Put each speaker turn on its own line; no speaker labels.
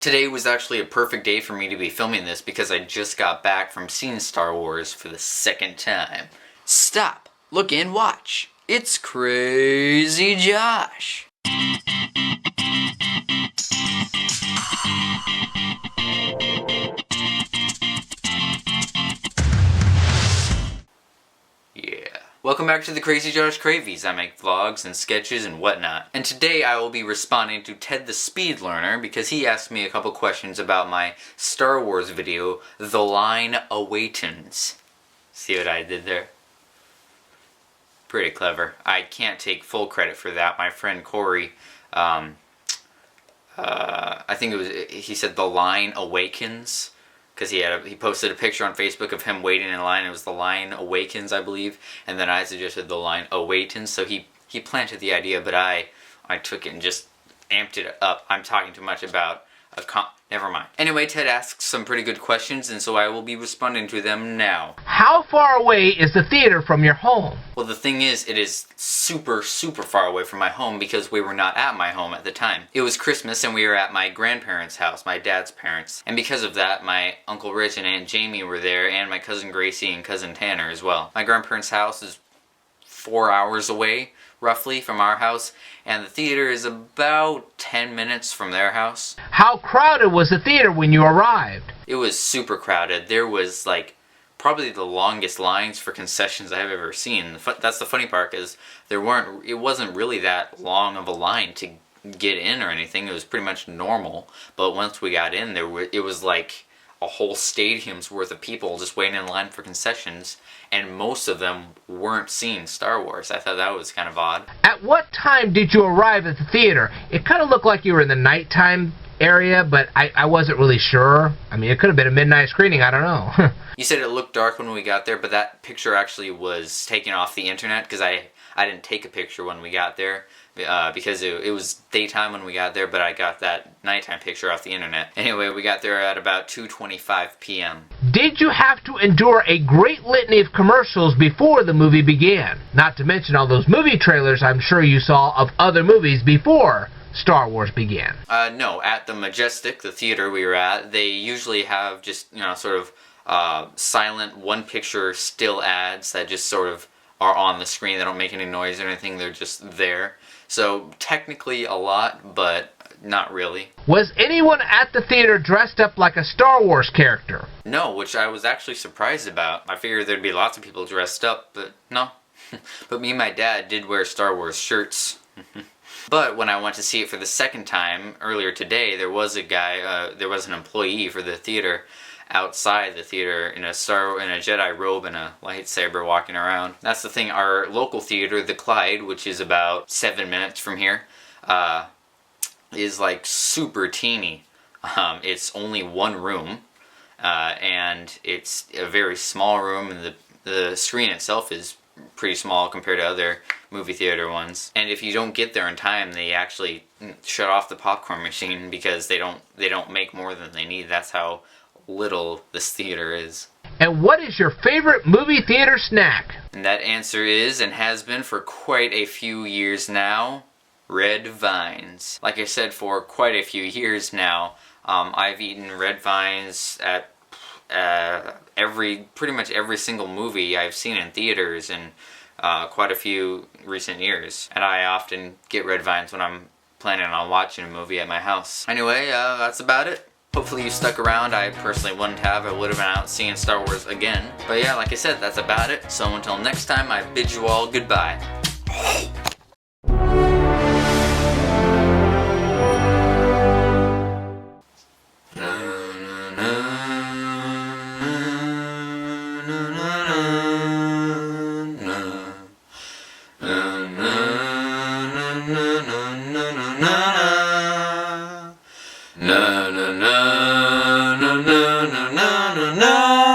Today was actually a perfect day for me to be filming this because I just got back from seeing Star Wars for the second time. Stop, look and watch. It's Crazy Josh. Welcome back to the CrazyJoshCravies. I make vlogs and sketches and whatnot. And today I will be responding to Ted the Speedlearner because he asked me a couple questions about my Star Wars video, The Line Awaitens. See what I did there? Pretty clever. I can't take full credit for that. My friend Corey, I think it was, he said The Line Awakens. Because he posted a picture on Facebook of him waiting in line. It was The Line Awakens, I believe. And then I suggested The Line Awaitens. So he planted the idea, but I took it and just amped it up. I'm talking too much about never mind. Anyway, Ted asks some pretty good questions, and so I will be responding to them now.
How far away is the theater from your home?
Well, the thing is, it is super, super far away from my home because we were not at my home at the time. It was Christmas and we were at my grandparents' house, my dad's parents. And because of that, my Uncle Rich and Aunt Jamie were there, and my cousin Gracie and cousin Tanner as well. My grandparents' house is 4 hours away, roughly, from our house, and the theater is about 10 minutes from their house.
How crowded was the theater when you arrived?
It was super crowded. There was like probably the longest lines for concessions I've ever seen. That's the funny part, is it wasn't really that long of a line to get in or anything. It was pretty much normal, but once we got in, it was like a whole stadium's worth of people just waiting in line for concessions, and most of them weren't seeing Star Wars. I thought that was kind of odd.
At what time did you arrive at the theater? It kind of looked like you were in the nighttime area, but I wasn't really sure. I mean, it could have been a midnight screening, I don't know.
You said it looked dark when we got there, but that picture actually was taken off the internet because I didn't take a picture when we got there. Because it was daytime when we got there, but I got that nighttime picture off the internet. Anyway, we got there at about 2:25 p.m.
Did you have to endure a great litany of commercials before the movie began? Not to mention all those movie trailers I'm sure you saw of other movies before Star Wars began.
No, at the Majestic, the theater we were at, they usually have just, sort of silent one-picture still ads that just sort of are on the screen. They don't make any noise or anything, they're just there. So technically a lot, but not really.
Was anyone at the theater dressed up like a Star Wars character?
No, which I was actually surprised about. I figured there'd be lots of people dressed up, but no. But me and my dad did wear Star Wars shirts. But when I went to see it for the second time earlier today, there was a guy, there was an employee for the theater outside the theater in a Jedi robe and a lightsaber walking around. That's the thing. Our local theater, the Clyde, which is about 7 minutes from here, is like super teeny. It's only one room, and it's a very small room, and the screen itself is pretty small compared to other movie theater ones. And if you don't get there in time, they actually shut off the popcorn machine because they don't make more than they need. That's how little this theater is.
And what is your favorite movie theater snack?
And that answer is, and has been for quite a few years now, Red Vines. Like I said, for quite a few years now, I've eaten Red Vines at pretty much every single movie I've seen in theaters in quite a few recent years. And I often get Red Vines when I'm planning on watching a movie at my house. Anyway, that's about it. Hopefully you stuck around. I personally wouldn't have. I would have been out seeing Star Wars again. But yeah, like I said, that's about it. So until next time, I bid you all goodbye. Na na na na na na na na na.